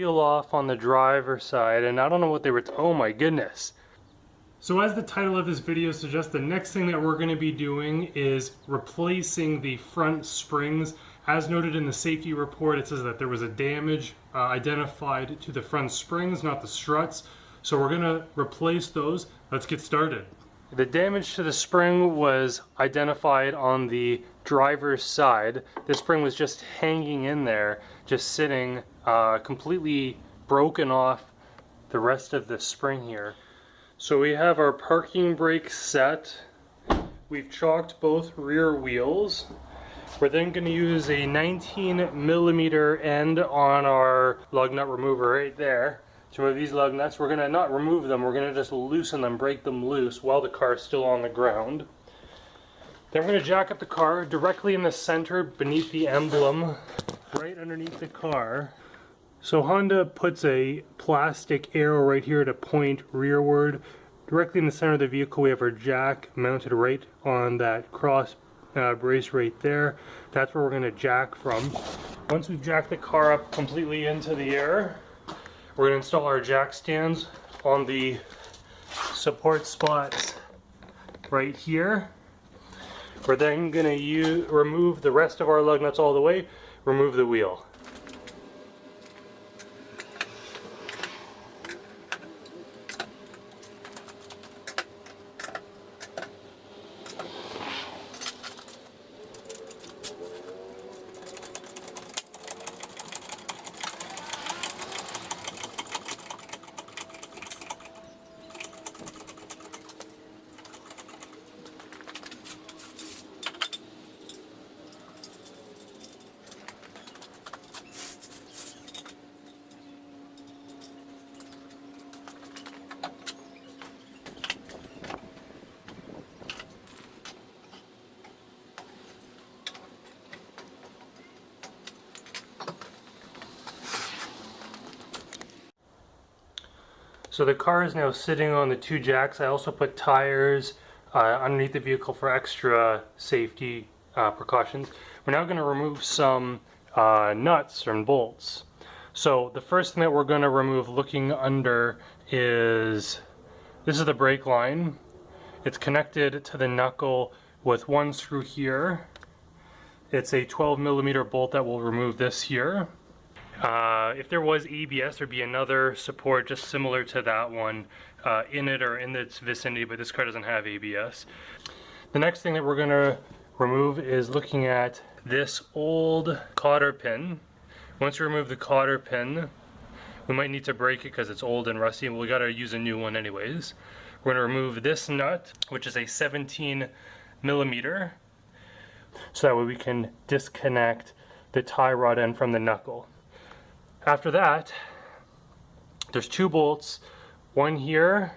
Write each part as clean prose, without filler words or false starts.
Peel off on the driver's side, and I don't know what they were, oh my goodness. So as the title of this video suggests, the next thing that we're going to be doing is replacing the front springs. As noted in the safety report, it says that there was a damage identified to the front springs, not the struts. So we're going to replace those. Let's get started. The damage to the spring was identified on the driver's side. The spring was just hanging in there, just sitting, completely broken off the rest of the spring here. So we have our parking brake set. We've chalked both rear wheels. We're then going to use a 19mm end on our lug nut remover right there. To remove these lug nuts, we're going to not remove them, we're going to just loosen them, break them loose while the car is still on the ground. Then we're going to jack up the car directly in the center beneath the emblem, right underneath the car. So Honda puts a plastic arrow right here to point rearward. Directly in the center of the vehicle we have our jack mounted right on that cross brace right there. That's where we're going to jack from. Once we've jacked the car up completely into the air, we're going to install our jack stands on the support spots right here. We're then going to remove the rest of our lug nuts all the way, remove the wheel. So the car is now sitting on the two jacks. I also put tires underneath the vehicle for extra safety precautions. We're now going to remove some nuts and bolts. So the first thing that we're going to remove looking under is, this is the brake line. It's connected to the knuckle with one screw here. It's a 12mm bolt that will remove this here. If there was ABS, there'd be another support just similar to that one in it or in its vicinity, but this car doesn't have ABS. The next thing that we're going to remove is looking at this old cotter pin. Once you remove the cotter pin, we might need to break it because it's old and rusty, and we got to use a new one anyways. We're going to remove this nut, which is a 17mm, so that way we can disconnect the tie rod end from the knuckle. After that, there's two bolts, one here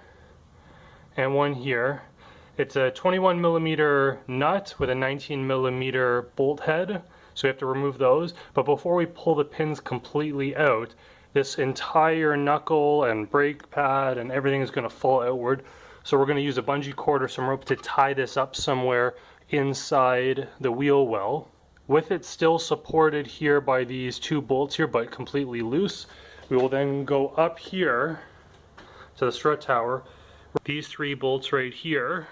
and one here. It's a 21mm nut with a 19mm bolt head, so we have to remove those. But before we pull the pins completely out, this entire knuckle and brake pad and everything is going to fall outward. So we're going to use a bungee cord or some rope to tie this up somewhere inside the wheel well. With it still supported here by these two bolts here, but completely loose, we will then go up here to the strut tower. These three bolts right here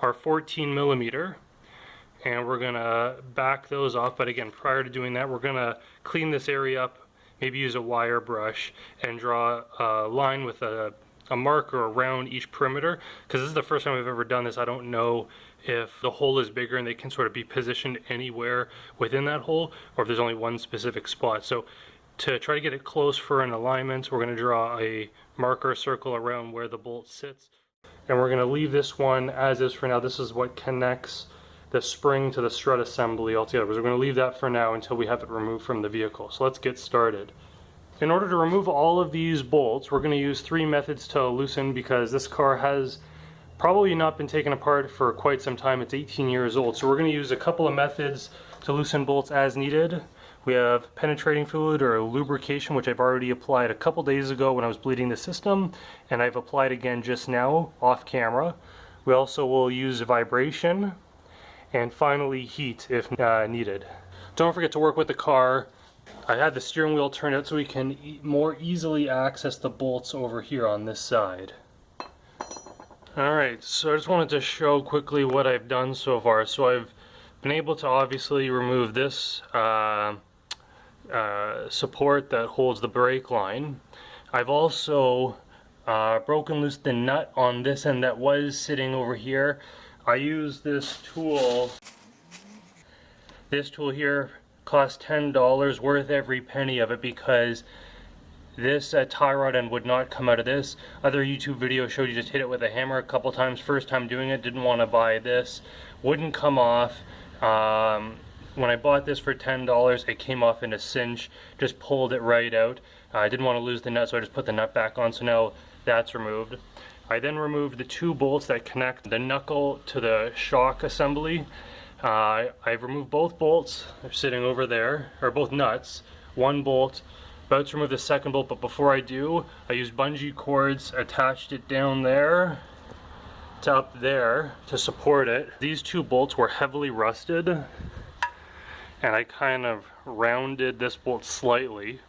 are 14mm, and we're gonna back those off. But again, prior to doing that, we're gonna clean this area up, maybe use a wire brush and draw a line with a marker around each perimeter, because this is the first time I've ever done this. I don't know if the hole is bigger and they can sort of be positioned anywhere within that hole, or if there's only one specific spot. So to try to get it close for an alignment, we're going to draw a marker circle around where the bolt sits, and we're going to leave this one as is for now. This is what connects the spring to the strut assembly altogether. So we're going to leave that for now until we have it removed from the vehicle. So let's get started. In order to remove all of these bolts, we're going to use three methods to loosen, because this car has probably not been taken apart for quite some time. It's 18 years old. So we're going to use a couple of methods to loosen bolts as needed. We have penetrating fluid or lubrication, which I've already applied a couple days ago when I was bleeding the system, and I've applied again just now off camera. We also will use vibration, and finally heat if needed. Don't forget to work with the car I had the steering wheel turned out so we can more easily access the bolts over here on this side. Alright, so I just wanted to show quickly what I've done so far. So I've been able to obviously remove this support that holds the brake line. I've also broken loose the nut on this end that was sitting over here. I used this tool. This tool here cost $10, worth every penny of it, because this tie rod end would not come out of this. Other YouTube videos showed you just hit it with a hammer a couple times. First time doing it, didn't want to buy this. Wouldn't come off. When I bought this for $10, it came off in a cinch. Just pulled it right out. I didn't want to lose the nut, so I just put the nut back on. So now that's removed. I then removed the two bolts that connect the knuckle to the shock assembly. I've removed both bolts. They're sitting over there, or both nuts. One bolt. About to remove the second bolt, but before I do, I used bungee cords, attached it down there to up there to support it. These two bolts were heavily rusted, and I kind of rounded this bolt slightly.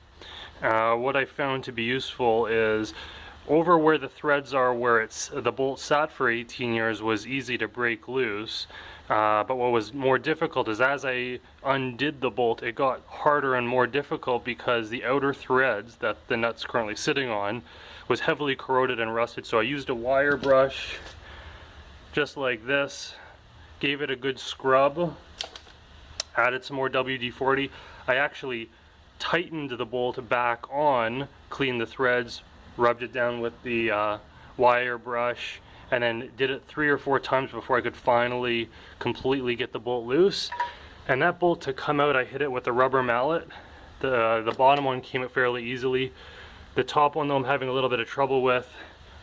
What I found to be useful is over where the threads are, where the bolt sat for 18 years, was easy to break loose. But what was more difficult is as I undid the bolt, it got harder and more difficult because the outer threads that the nut's currently sitting on was heavily corroded and rusted. So I used a wire brush just like this, gave it a good scrub, added some more WD-40. I actually tightened the bolt back on, cleaned the threads, rubbed it down with the wire brush, and then did it 3 or 4 times before I could finally completely get the bolt loose. And that bolt to come out, I hit it with a rubber mallet. The bottom one came out fairly easily. The top one though I'm having a little bit of trouble with.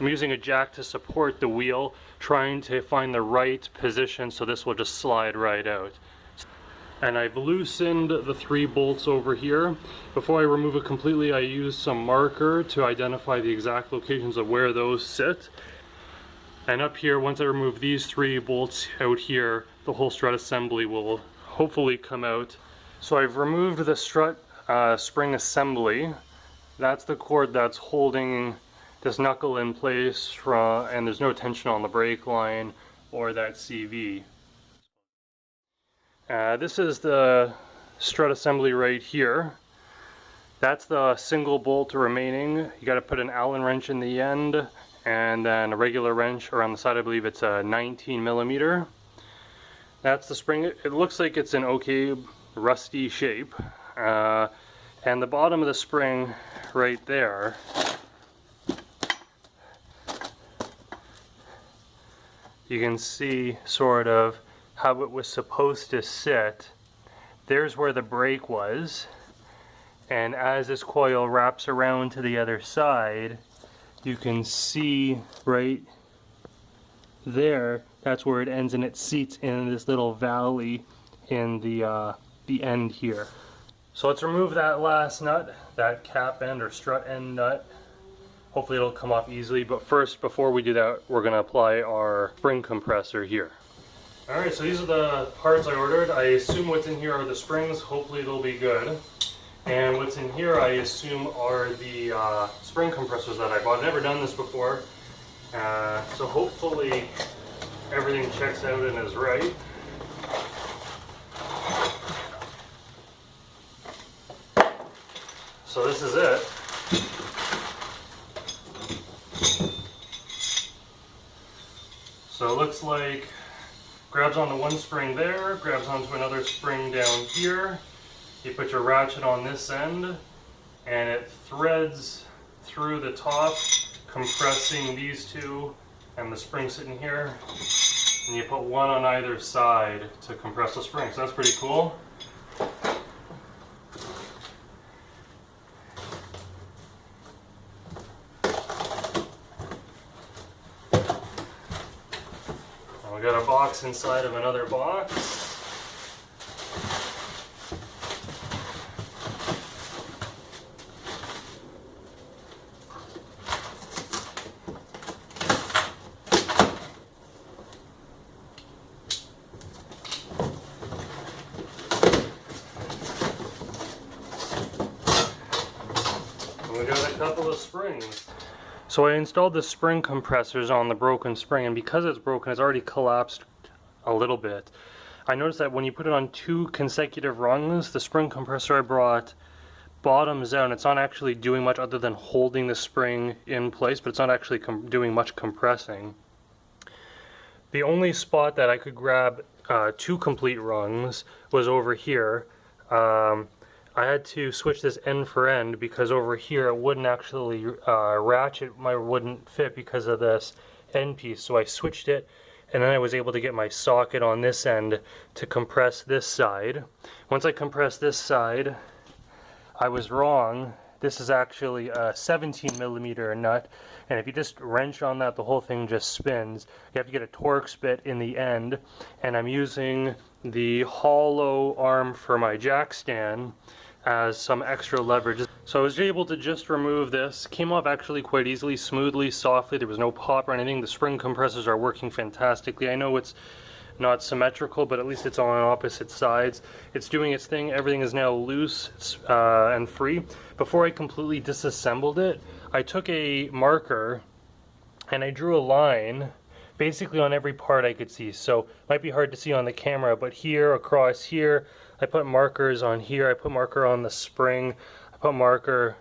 I'm using a jack to support the wheel, trying to find the right position so this will just slide right out. And I've loosened the 3 bolts over here. Before I remove it completely, I used some marker to identify the exact locations of where those sit. And up here, once I remove these 3 bolts out here, the whole strut assembly will hopefully come out. So I've removed the strut spring assembly. That's the cord that's holding this knuckle in place, and there's no tension on the brake line or that CV. This is the strut assembly right here. That's the single bolt remaining. You got to put an Allen wrench in the end, and then a regular wrench around the side. I believe it's a 19mm. That's the spring. It looks like it's in okay rusty shape. And the bottom of the spring right there, you can see sort of how it was supposed to sit. There's where the brake was, and as this coil wraps around to the other side, you can see right there, that's where it ends, and it seats in this little valley in the end here. So let's remove that last nut, that cap end or strut end nut. Hopefully it'll come off easily, but first, before we do that, we're going to apply our spring compressor here. Alright, so these are the parts I ordered. I assume what's in here are the springs. Hopefully they'll be good. And what's in here, I assume, are the spring compressors that I bought. I've never done this before, so hopefully everything checks out and is right. So this is it. So it looks like grabs onto one spring there, grabs onto another spring down here. You put your ratchet on this end, and it threads through the top, compressing these two and the spring sitting here. And you put one on either side to compress the spring. So that's pretty cool. We got a box inside of another box. got a couple of springs. So I installed the spring compressors on the broken spring, and because it's broken, it's already collapsed a little bit. I noticed that when you put it on 2 consecutive rungs, the spring compressor I brought bottoms out, and it's not actually doing much other than holding the spring in place, but it's not actually doing much compressing. The only spot that I could grab 2 complete rungs was over here. I had to switch this end for end because over here it wouldn't actually ratchet, wouldn't fit because of this end piece. So I switched it, and then I was able to get my socket on this end to compress this side. Once I compressed this side, I was wrong. This is actually a 17mm nut, and if you just wrench on that, the whole thing just spins. You have to get a Torx bit in the end, and I'm using the hollow arm for my jack stand as some extra leverage. So I was able to just remove this. Came off actually quite easily, smoothly, softly. There was no pop or anything. The spring compressors are working fantastically. I know it's not symmetrical, but at least it's on opposite sides. It's doing its thing. Everything is now loose and free. Before I completely disassembled it, I took a marker and I drew a line basically on every part I could see. So it might be hard to see on the camera, but here, across here, I put markers on here. I put marker on the spring. I put marker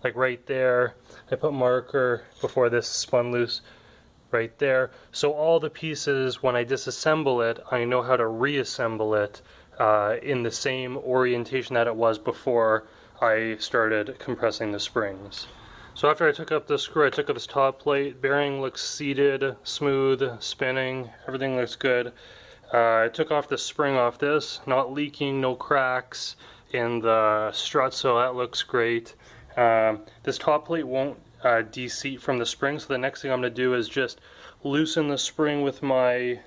like right there. I put marker before this spun loose right there. So all the pieces, when I disassemble it, I know how to reassemble it in the same orientation that it was before I started compressing the springs. So after I took up the screw, I took up this top plate. Bearing looks seated, smooth, spinning, everything looks good. I took off the spring off this, not leaking, no cracks in the strut, so that looks great. This top plate won't de-seat from the spring, so the next thing I'm going to do is just loosen the spring with my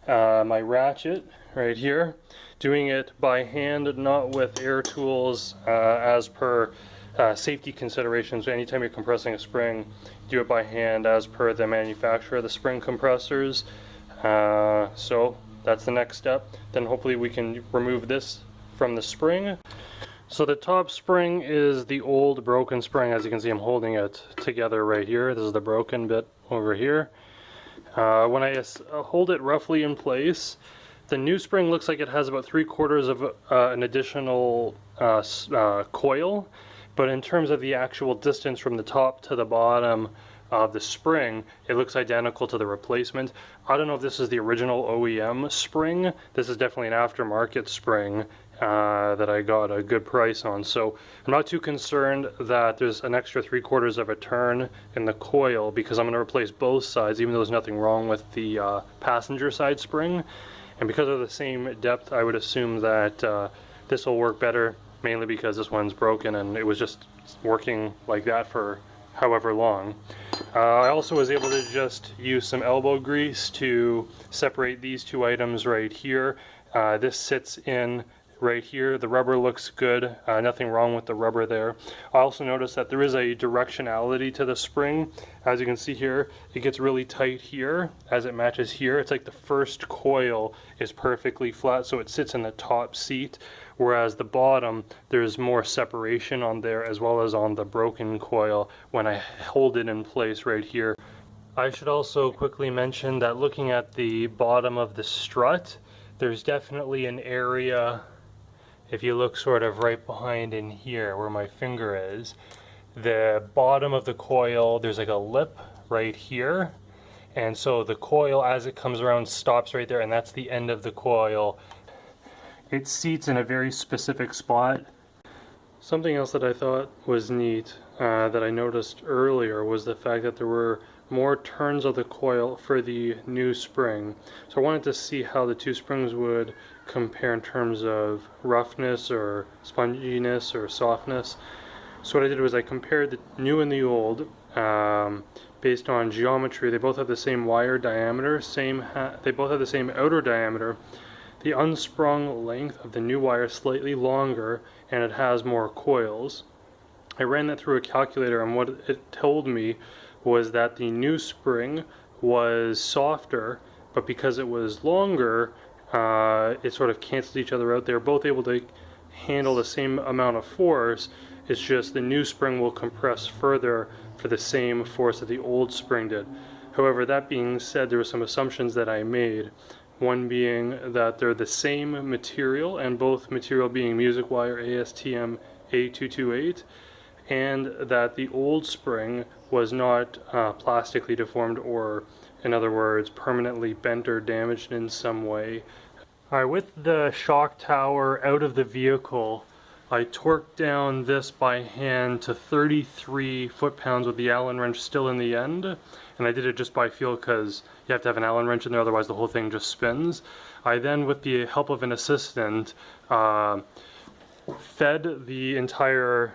my ratchet right here. Doing it by hand, not with air tools, as per safety considerations. Anytime you're compressing a spring, do it by hand as per the manufacturer of the spring compressors. So that's the next step. Then hopefully we can remove this from the spring. So the top spring is the old broken spring. As you can see, I'm holding it together right here. This is the broken bit over here. When I hold it roughly in place, the new spring looks like it has about 3/4 of an additional coil, but in terms of the actual distance from the top to the bottom of the spring, it looks identical to the replacement. I don't know if this is the original OEM spring. This is definitely an aftermarket spring that I got a good price on, so I'm not too concerned that there's an extra 3/4 of a turn in the coil, because I'm going to replace both sides, even though there's nothing wrong with the passenger side spring. And because of the same depth, I would assume that this will work better, mainly because this one's broken and it was just working like that for however long. I also was able to just use some elbow grease to separate these 2 items right here. This sits in right here. The rubber looks good, nothing wrong with the rubber there. I also noticed that there is a directionality to the spring. As you can see here, it gets really tight here as it matches here. It's like the first coil is perfectly flat, so it sits in the top seat, whereas the bottom, there's more separation on there, as well as on the broken coil when I hold it in place right here. I should also quickly mention that looking at the bottom of the strut, there's definitely an area, if you look sort of right behind in here where my finger is, the bottom of the coil, there's like a lip right here, and so the coil as it comes around stops right there, and that's the end of the coil. It seats in a very specific spot. Something else that I thought was neat that I noticed earlier was the fact that there were more turns of the coil for the new spring. So I wanted to see how the 2 springs would compare in terms of roughness or sponginess or softness. So what I did was I compared the new and the old based on geometry. They both have the same wire diameter, they both have the same outer diameter. The unsprung length of the new wire is slightly longer, and it has more coils. I ran that through a calculator, and what it told me was that the new spring was softer, but because it was longer, it sort of canceled each other out. They were both able to handle the same amount of force, It's just the new spring will compress further for the same force that the old spring did. However, that being said, there were some assumptions that I made. One being that they're the same material, and both material being music wire ASTM A228, and that the old spring was not plastically deformed, or in other words, permanently bent or damaged in some way. Alright, with the shock tower out of the vehicle, I torqued down this by hand to 33 foot-pounds with the Allen wrench still in the end. And I did it just by feel because you have to have an Allen wrench in there, otherwise the whole thing just spins. I then, with the help of an assistant, fed the entire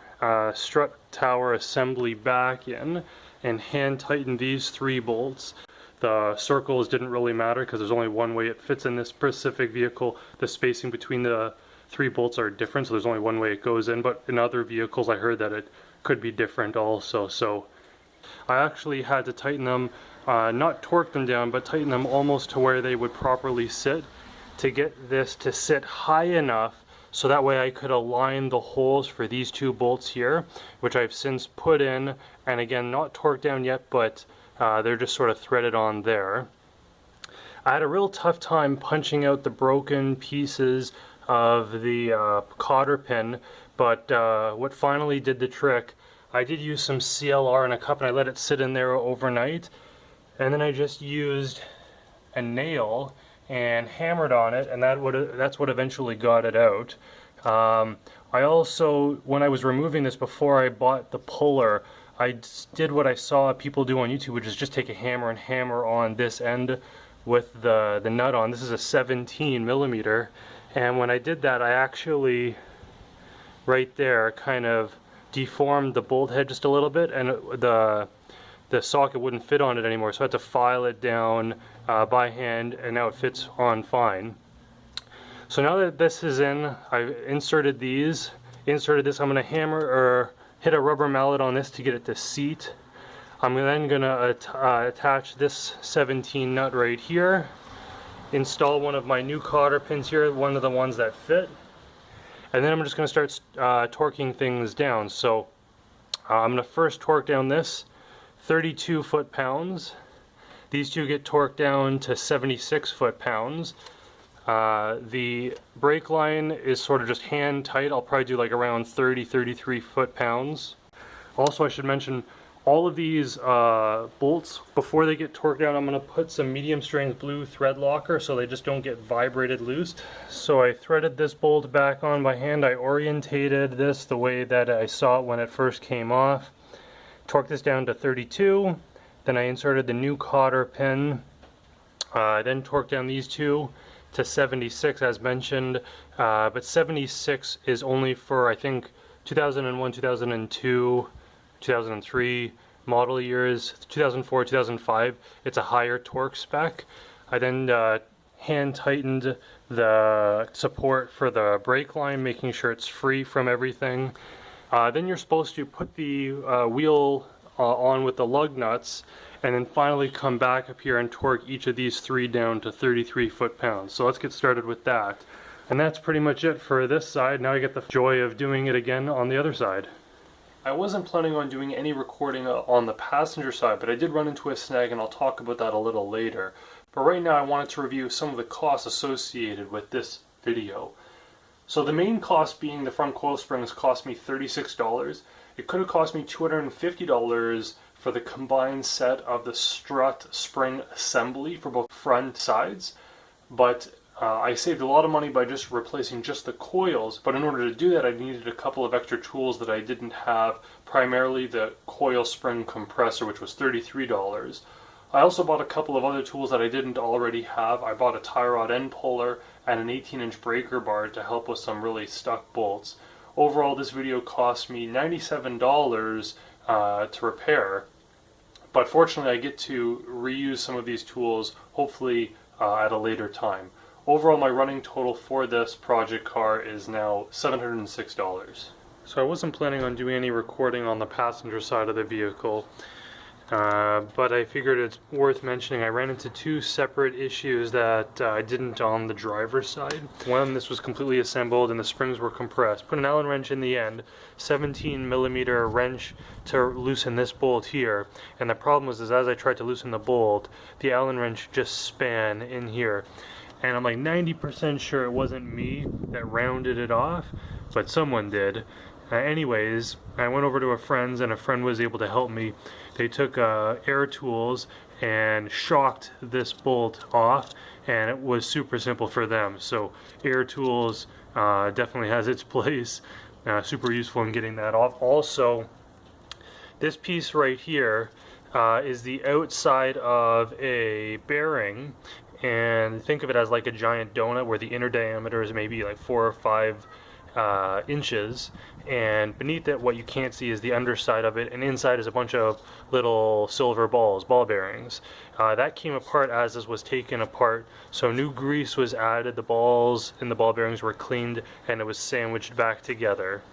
strut tower assembly back in and hand tightened these 3 bolts. The circles didn't really matter because there's only one way it fits in this specific vehicle. The spacing between the 3 bolts are different, so there's only one way it goes in, but in other vehicles I heard that it could be different also. So I actually had to tighten them, not torque them down, but tighten them almost to where they would properly sit to get this to sit high enough so that way I could align the holes for these 2 bolts here, which I've since put in, and again, not torqued down yet, but they're just sort of threaded on there. I had a real tough time punching out the broken pieces of the cotter pin, but what finally did the trick, I did use some CLR in a cup and I let it sit in there overnight, and then I just used a nail and hammered on it, and that's what eventually got it out. I also, when I was removing this before I bought the puller, I did what I saw people do on YouTube, which is just take a hammer and hammer on this end with the nut on. This is a 17 millimeter, and when I did that, I actually, right there, kind of deformed the bolt head just a little bit, and the socket wouldn't fit on it anymore, so I had to file it down by hand, and now it fits on fine. So now that this is in, I've inserted this. I'm going to hammer or hit a rubber mallet on this to get it to seat. I'm then going to attach this 17 nut right here, install one of my new cotter pins here, one of the ones that fit, and then I'm just going to start torquing things down. So I'm going to first torque down this 32 foot-pounds. These 2 get torqued down to 76 foot-pounds. The brake line is sort of just hand tight. I'll probably do like around 30-33 foot-pounds. Also, I should mention, all of these bolts, before they get torqued down, I'm going to put some medium strength blue thread locker so they just don't get vibrated loose. So I threaded this bolt back on by hand. I orientated this the way that I saw it when it first came off. Torqued this down to 32. Then I inserted the new cotter pin. Then torqued down these 2 to 76 as mentioned. But 76 is only for, I think, 2001, 2002, 2003 model years. 2004, 2005, it's a higher torque spec. I then hand tightened the support for the brake line, making sure it's free from everything. Then you're supposed to put the wheel on with the lug nuts, and then finally come back up here and torque each of these 3 down to 33 foot-pounds. So let's get started with that. And that's pretty much it for this side. Now I get the joy of doing it again on the other side. I wasn't planning on doing any recording on the passenger side, but I did run into a snag, and I'll talk about that a little later. But right now I wanted to review some of the costs associated with this video. So the main cost being the front coil springs cost me $36. It could have cost me $250 for the combined set of the strut spring assembly for both front sides, but I saved a lot of money by just replacing just the coils. But in order to do that, I needed a couple of extra tools that I didn't have, primarily the coil spring compressor, which was $33. I also bought a couple of other tools that I didn't already have. I bought a tie rod end puller and an 18-inch breaker bar to help with some really stuck bolts. Overall, this video cost me $97 to repair, but fortunately I get to reuse some of these tools, hopefully at a later time. Overall, my running total for this project car is now $706. So I wasn't planning on doing any recording on the passenger side of the vehicle. but I figured it's worth mentioning. I ran into two separate issues that I didn't on the driver's side. One, this was completely assembled and the springs were compressed. Put an Allen wrench in the end, 17mm wrench to loosen this bolt here, and the problem was as I tried to loosen the bolt, the Allen wrench just span in here. And I'm like 90% sure it wasn't me that rounded it off, but someone did. Anyways, I went over to a friend's and a friend was able to help me. They took air tools and shocked this bolt off, and it was super simple for them. So air tools definitely has its place. Super useful in getting that off. Also, this piece right here is the outside of a bearing, and think of it as like a giant donut where the inner diameter is maybe like 4 or 5 inches, and beneath it what you can't see is the underside of it, and inside is a bunch of little silver balls, ball bearings. That came apart as this was taken apart, so new grease was added, the balls and the ball bearings were cleaned, and it was sandwiched back together.